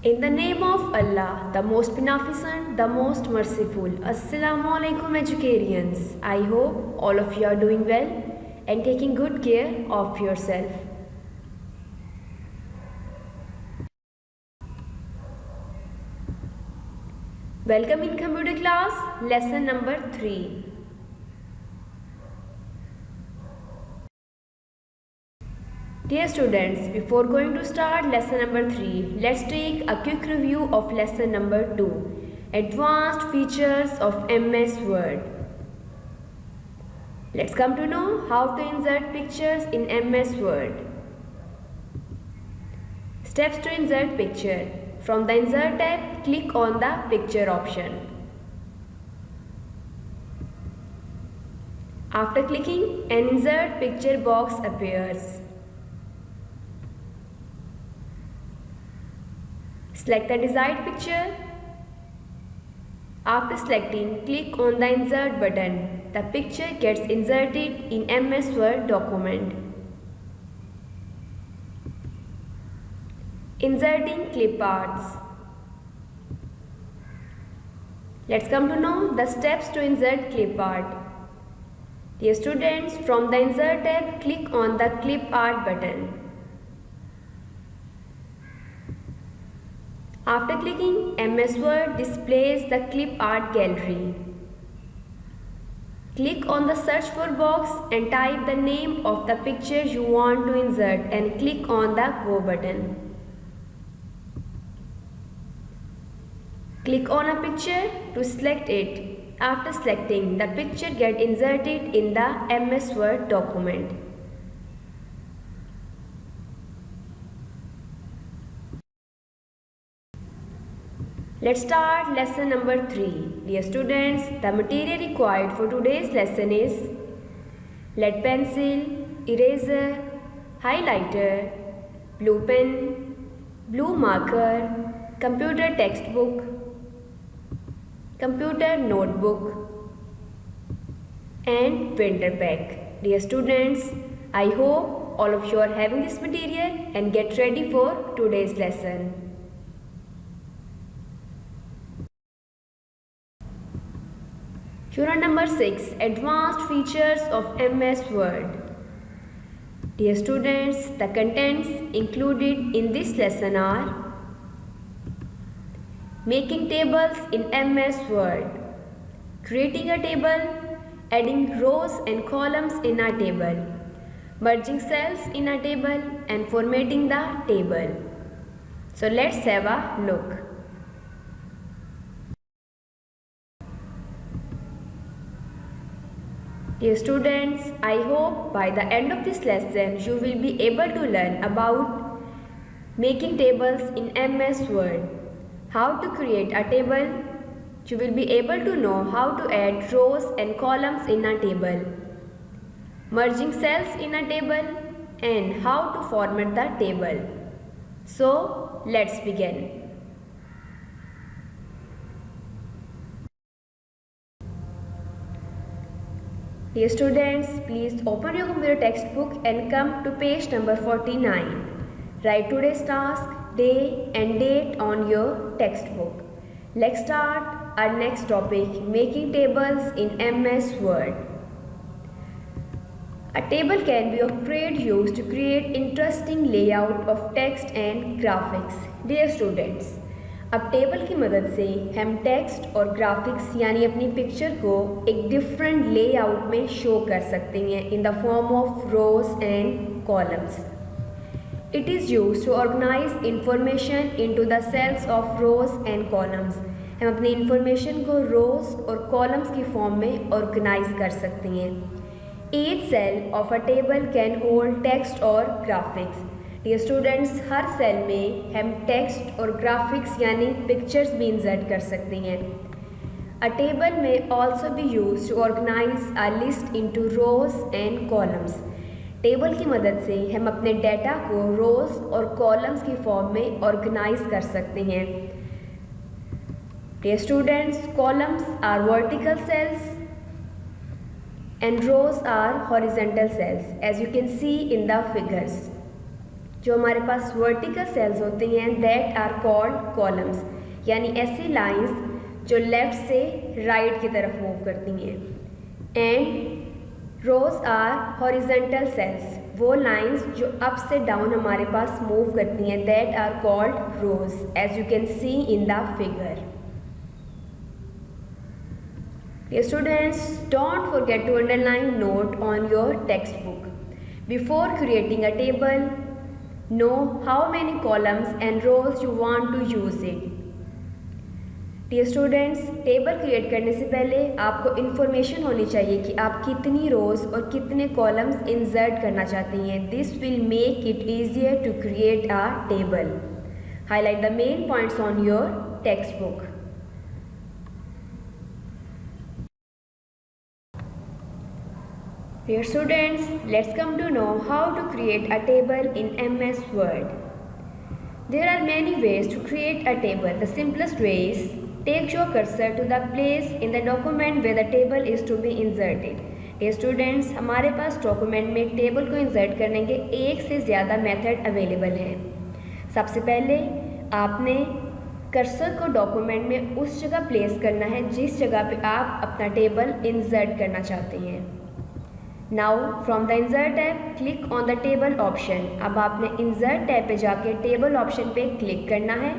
In the name of Allah, the most beneficent, the most merciful. Assalamu alaikum educarians. I hope all of you are doing well and taking good care of yourself. Welcome in computer class, lesson number 3. Dear students, before going to start lesson number 3, let's take a quick review of lesson number 2, Advanced Features of MS Word. Let's come to know how to insert pictures in MS Word. Steps to insert picture. From the Insert tab, click on the Picture option. After clicking, an Insert Picture box appears. Select the desired picture. After selecting, click on the Insert button. The picture gets inserted in MS Word document. Inserting clip arts. Let's come to know the steps to insert clip art. Dear students, from the Insert tab, click on the Clip Art button. After clicking, MS Word displays the clip art gallery. Click on the search for box and type the name of the picture you want to insert and click on the Go button. Click on a picture to select it. After selecting, the picture gets inserted in the MS Word document. Let's start lesson number 3. Dear students, the material required for today's lesson is lead pencil, eraser, highlighter, blue pen, blue marker, computer textbook, computer notebook and printer pack. Dear students, I hope all of you are having this material and get ready for today's lesson. Unit number 6, Advanced Features of MS Word. Dear students, the contents included in this lesson are making tables in MS Word, creating a table, adding rows and columns in a table, merging cells in a table and formatting the table. So let's have a look. Dear students, I hope by the end of this lesson you will be able to learn about making tables in MS Word. How to create a table. You will be able to know how to add rows and columns in a table, merging cells in a table and how to format the table. So let's begin. Dear students, please open your computer textbook and come to page number 49. Write today's task, day and date on your textbook. Let's start our next topic, making tables in MS Word. A table can be of great use to create interesting layout of text and graphics. Dear students, अब table की मदद से हम text और graphics यानी अपनी picture को एक डिफरेंट लेआउट में शो कर सकते हैं in the form of rows and columns. It is used to organise information into the cells of rows and columns. हम अपनी इंफॉर्मेशन को रोज और कॉलम्स की फॉर्म में ऑर्गेनाइज कर सकते हैं. Each cell of a table can hold text और ग्राफिक्स. डियर स्टूडेंट्स, हर सेल में हम टेक्स्ट और ग्राफिक्स यानी पिक्चर्स भी इंसर्ट कर सकते हैं. अ टेबल में also be used to organise a list into rows and columns. Table की मदद से हम अपने डेटा को रोज और कॉलम्स की फॉर्म में ऑर्गेनाइज कर सकते हैं. Dear students, columns are vertical cells and rows are horizontal cells as you can see in the figures. जो हमारे पास वर्टिकल सेल्स होते हैं दैट आर कॉल्ड कॉलम्स, यानी ऐसी लाइंस जो लेफ्ट से राइट की तरफ मूव करती हैं। And rows are horizontal cells, वो लाइंस जो अप से डाउन हमारे पास मूव करती हैं that are called rows, as you can see in the figure. Students, don't forget to underline note on your textbook. Before creating a table, know how many columns and rows you want to use it. Dear students, table create करने से पहले आपको information होनी चाहिए कि आप कितनी रोज और कितने कॉलम्स इंसर्ट करना चाहती हैं। This will make it easier to create a table. Highlight the main points on your textbook. Dear students, let's come to know how to create a table in MS Word. There are many ways to create a table. The simplest way is take your cursor to the place in the document where the table is to be inserted. Dear students, हमारे पास document में table को insert करने के एक से ज़्यादा method available हैं। सबसे पहले आपने कर्सर को डॉक्यूमेंट में उस जगह प्लेस करना है जिस जगह पे आप अपना टेबल इंसर्ट करना चाहते हैं। Now from the insert tab click on the table option। अब आपने insert टैब पे जाके टेबल ऑप्शन पे क्लिक करना है।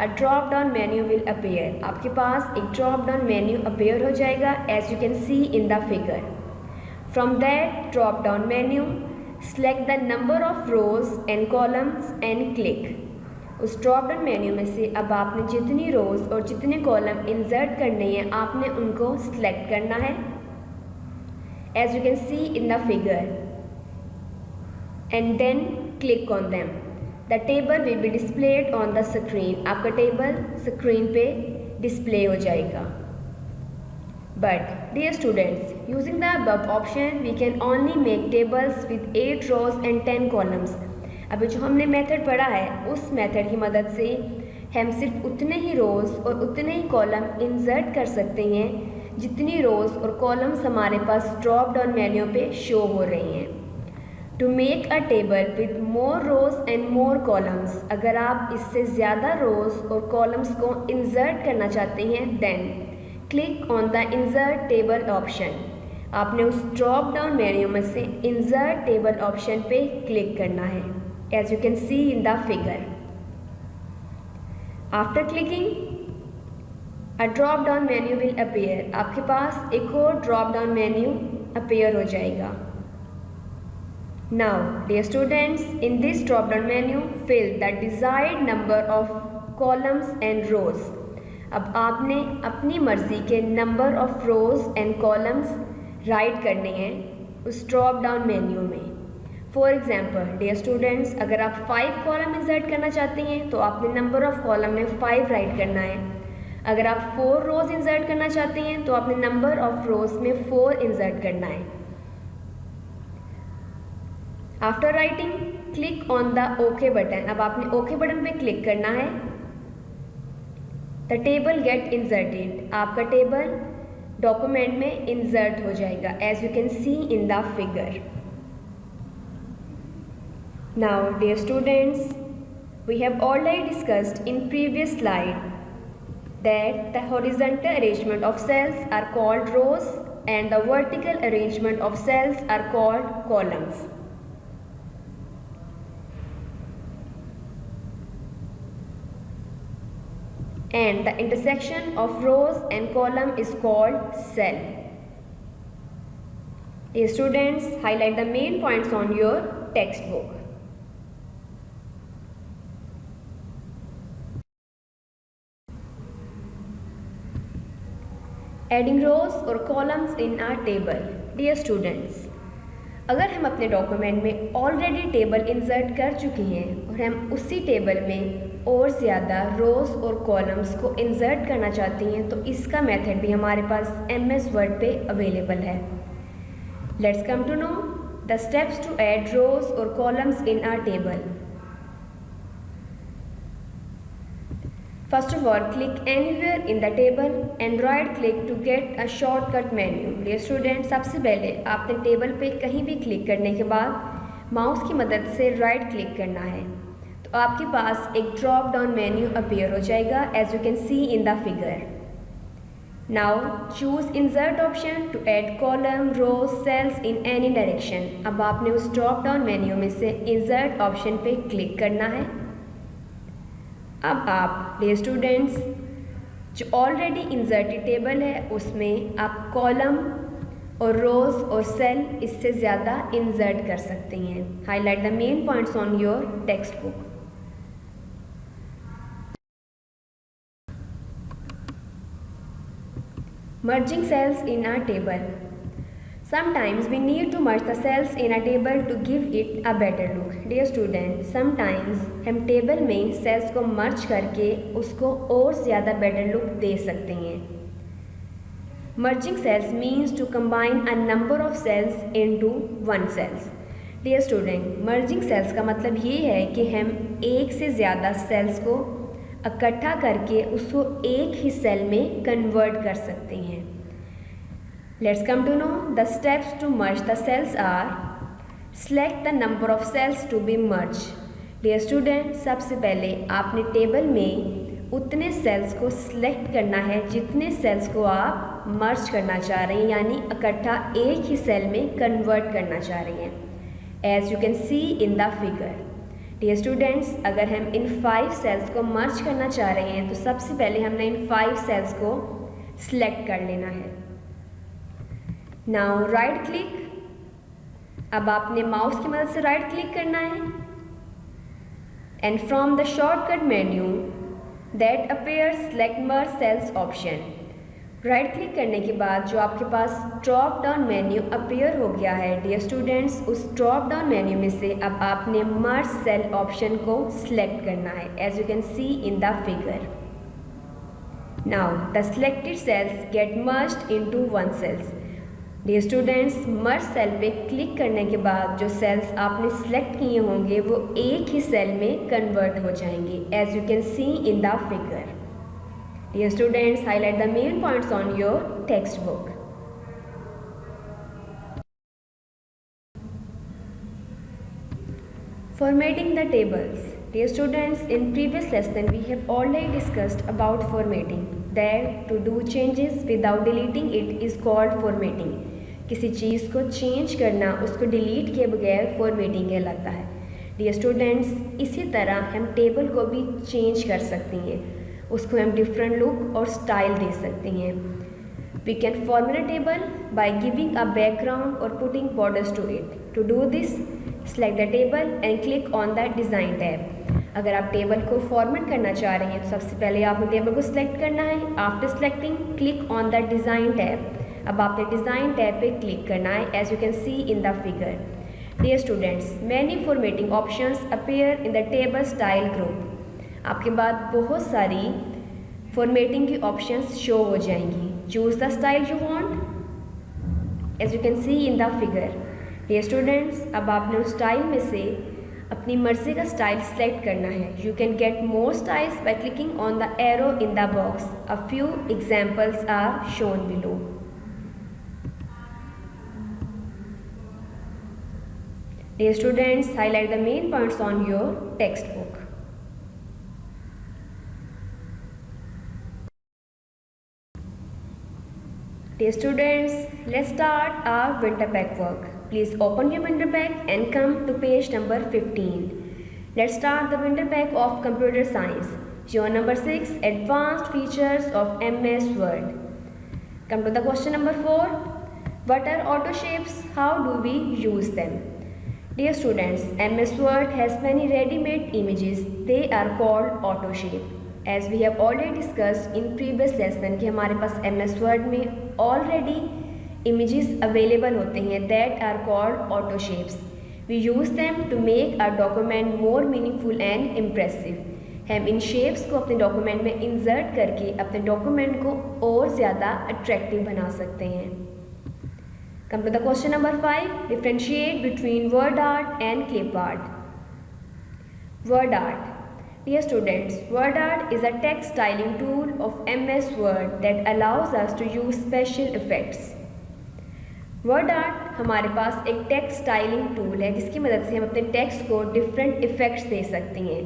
A drop down menu will appear। आपके पास एक drop down menu appear हो जाएगा as you can see in the figure। From that drop down menu select the number of rows and columns and click। उस drop down menu में से अब आपने जितनी rows और जितने column insert करने हैं आपने उनको select करना है as you can see in the figure, and then click on them। The table will be displayed on the screen। आपका टेबल स्क्रीन पे डिस्प्ले हो जाएगा। But dear students, using the above option we can only make tables with 8 rows and 10 columns। अभी जो हमने method पढ़ा है उस मेथड की मदद से हम सिर्फ उतने ही रोज़ और उतने ही कॉलम इंसर्ट कर सकते हैं जितनी रोज़ और कॉलम्स हमारे पास ड्रॉप डाउन मेन्यू पे शो हो रही हैं। To make a table with more rows and more columns, अगर आप इससे ज़्यादा रोज़ और कॉलम्स को इंसर्ट करना चाहते हैं then click on the insert table option. आपने उस ड्रॉप डाउन मेन्यू में से इंसर्ट टेबल ऑप्शन पे क्लिक करना है as you can see in the figure. After clicking a drop down menu will appear. आपके पास एक और ड्रॉप डाउन मेन्यू अपीयर हो जाएगा। Now dear students, in this drop down menu fill the desired number of columns and rows. अब आपने अपनी मर्जी के number of rows and columns write करने हैं उस ड्रॉप डाउन मेन्यू में। फॉर एग्जाम्पल डियर स्टूडेंट्स, अगर आप 5 कॉलम इंसर्ट करना चाहते हैं तो आपने नंबर ऑफ कॉलम में 5 राइट करना है। अगर आप 4 रोज इंसर्ट करना चाहते हैं तो आपने नंबर ऑफ रोज में 4 इंसर्ट करना है। After writing click on the okay button. अब आपने ओके बटन पे क्लिक करना है। The table get inserted. आपका टेबल डॉक्यूमेंट में इंसर्ट हो जाएगा as you can see in the figure. Now dear students, we have already discussed in previous slide that the horizontal arrangement of cells are called rows and the vertical arrangement of cells are called columns. And the intersection of rows and column is called cell. Dear students, highlight the main points on your textbook. Adding rows और columns in our table. Dear students, अगर हम अपने document में already table insert कर चुके हैं और हम उसी टेबल में और ज़्यादा रोज और कॉलम्स को इंसर्ट करना चाहते हैं तो इसका मेथड भी हमारे पास MS वर्ड पे अवेलेबल है। Let's come to know the steps to add rows और columns in our table. First of all, click anywhere in the table and right click to get a shortcut menu. Dear students, सबसे पहले आपने table पे कहीं भी click करने के बाद माउस की मदद से राइट क्लिक करना है तो आपके पास एक ड्रॉप डाउन मेन्यू अपीयर हो जाएगा as you can see in the figure. Now choose insert option to add column rows cells in any direction. अब आपने उस ड्रॉप डाउन मेन्यू में से इंसर्ट ऑप्शन पे क्लिक करना है। अब आप डियर स्टूडेंट्स जो ऑलरेडी इंसर्टेड टेबल है उसमें आप कॉलम और रोज और सेल इससे ज़्यादा इंसर्ट कर सकते हैं। Highlight the main points on your text book. Merging cells in a table. Sometimes we need to merge the cells in a table to give it a better look. Dear students, sometimes हम table में sales को मर्ज करके उसको और ज़्यादा better look दे सकते हैं। Merging cells means to combine a number of cells into one cells. Dear student, merging cells का मतलब ये है कि हम एक से ज़्यादा सेल्स को इकट्ठा करके उसको एक ही सेल में कन्वर्ट कर सकते हैं। Let's come to know the steps to merge the cells or select the number of cells to be merge. Dear student, सबसे पहले आपने टेबल में उतने सेल्स को सिलेक्ट करना है जितने सेल्स को आप मर्ज करना चाह रहे हैं, यानी इकट्ठा एक ही सेल में कन्वर्ट करना चाह रहे हैं as you can see in the figure. Dear students, अगर हम इन 5 सेल्स को मर्ज करना चाह रहे हैं तो सबसे पहले हमने इन 5 सेल्स को सिलेक्ट कर लेना है। Now right click. अब आपने माउस की मदद से राइट क्लिक करना है and from the shortcut menu that appears select merge cells option. Right click करने के बाद जो आपके पास ड्रॉप डाउन मेन्यू अपीयर हो गया है डियर स्टूडेंट्स, उस ड्रॉप डाउन मेन्यू में से अब आपने मर्ज सेल ऑप्शन को सिलेक्ट करना है as you can see in the figure. Now the selected cells get merged into one cells. Dear students, merge cell पे क्लिक करने के बाद जो सेल्स आपने सिलेक्ट किए होंगे वो एक ही सेल में कन्वर्ट हो जाएंगे as you can see in the figure. Dear students, highlight the main points on your textbook. Formatting the tables. Dear students, in previous lesson we have already discussed about formatting. That to do changes without deleting it is called formatting. किसी चीज़ को change करना, उसको delete किए बगैर formatting कहलाता है। Dear students, इसी तरह हम टेबल को भी चेंज कर सकते हैं, उसको हम डिफरेंट लुक और स्टाइल दे सकते हैं। We can format a table by giving a background और putting borders to it. To do this select the table and click on the design tab. अगर आप टेबल को फॉर्मेट करना चाह रहे हैं तो सबसे पहले आपने टेबल को सिलेक्ट करना है। After selecting click on the design tab. अब आपने डिज़ाइन टैब पे क्लिक करना है as you can see in the figure. Dear students, many formatting options appear in the table style group. आपके बाद बहुत सारी फॉर्मेटिंग की ऑप्शंस शो हो जाएंगी। Choose the style you want as you can see in the figure. Dear students, अब आपने उस स्टाइल में से अपनी मर्जी का स्टाइल सेलेक्ट करना है। You can get more styles by clicking on the arrow in the box. A few examples are shown below. Dear students, highlight the main points on your textbook. Dear students, let's start our winter pack work. Please open your winter pack and come to page number 15. Let's start the winter pack of computer science. Show number 6, advanced features of MS Word. Come to the question number 4. What are auto shapes? How do we use them? Dear students, MS Word has many ready-made images. They are called auto shape. As we have already discussed in previous lesson कि हमारे पास MS Word में already images available होते हैं that are called auto shapes. We use them to make our document more meaningful and impressive. हम इन shapes को अपने document में insert करके अपने document को और ज़्यादा attractive बना सकते हैं। Come to the question number 5. Differentiate between word art and clip art. Word art. Dear students, word art is a text styling tool of MS Word that allows us to use special effects. Word art हमारे पास एक text styling tool है जिसकी मदद से हम अपने text को different effects दे सकते हैं।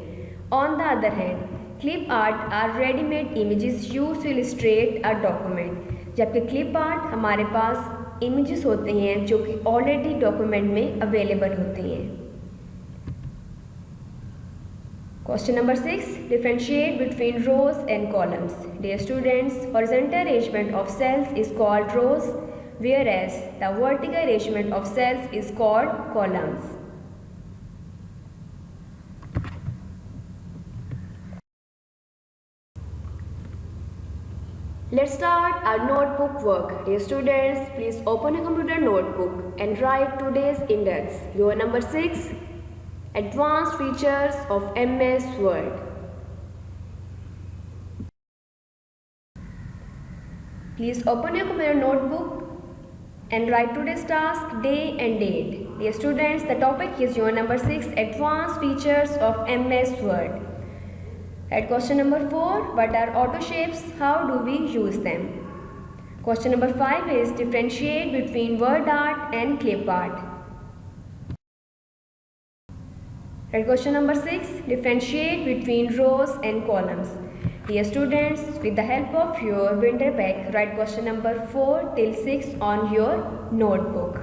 On the other hand, clip art are readymade images used to illustrate a document. जबकि क्लिप आर्ट हमारे पास इमेजेस होते हैं जो कि ऑलरेडी डॉक्यूमेंट में अवेलेबल होते हैं। Question number 6. Differentiate between rows and columns. Dear students, horizontal arrangement of cells is called rows, whereas the vertical arrangement of cells is called columns. Let's start our notebook work. Dear students, please open a computer notebook and write today's index. Your number 6. Advanced features of MS Word. Please open your computer notebook and write today's task, day and date. Dear students, the topic is your number 6, Advanced features of MS Word. At question number 4, what are auto shapes? How do we use them? Question number 5 is differentiate between word art and clip art. Right, question number 6, differentiate between rows and columns. Dear students, with the help of your winter bag, write question number 4 till 6 on your notebook.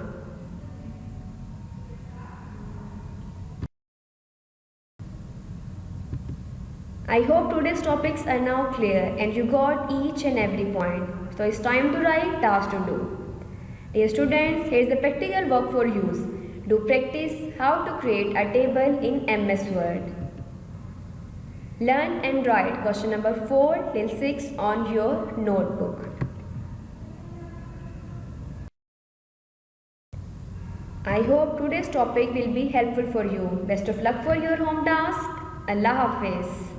I hope today's topics are now clear and you got each and every point. So it's time to write, task to do. Dear students, here is the practical work for use. Do practice how to create a table in MS Word. Learn and write question number 4 till 6 on your notebook. I hope today's topic will be helpful for you. Best of luck for your home task. Allah Hafiz.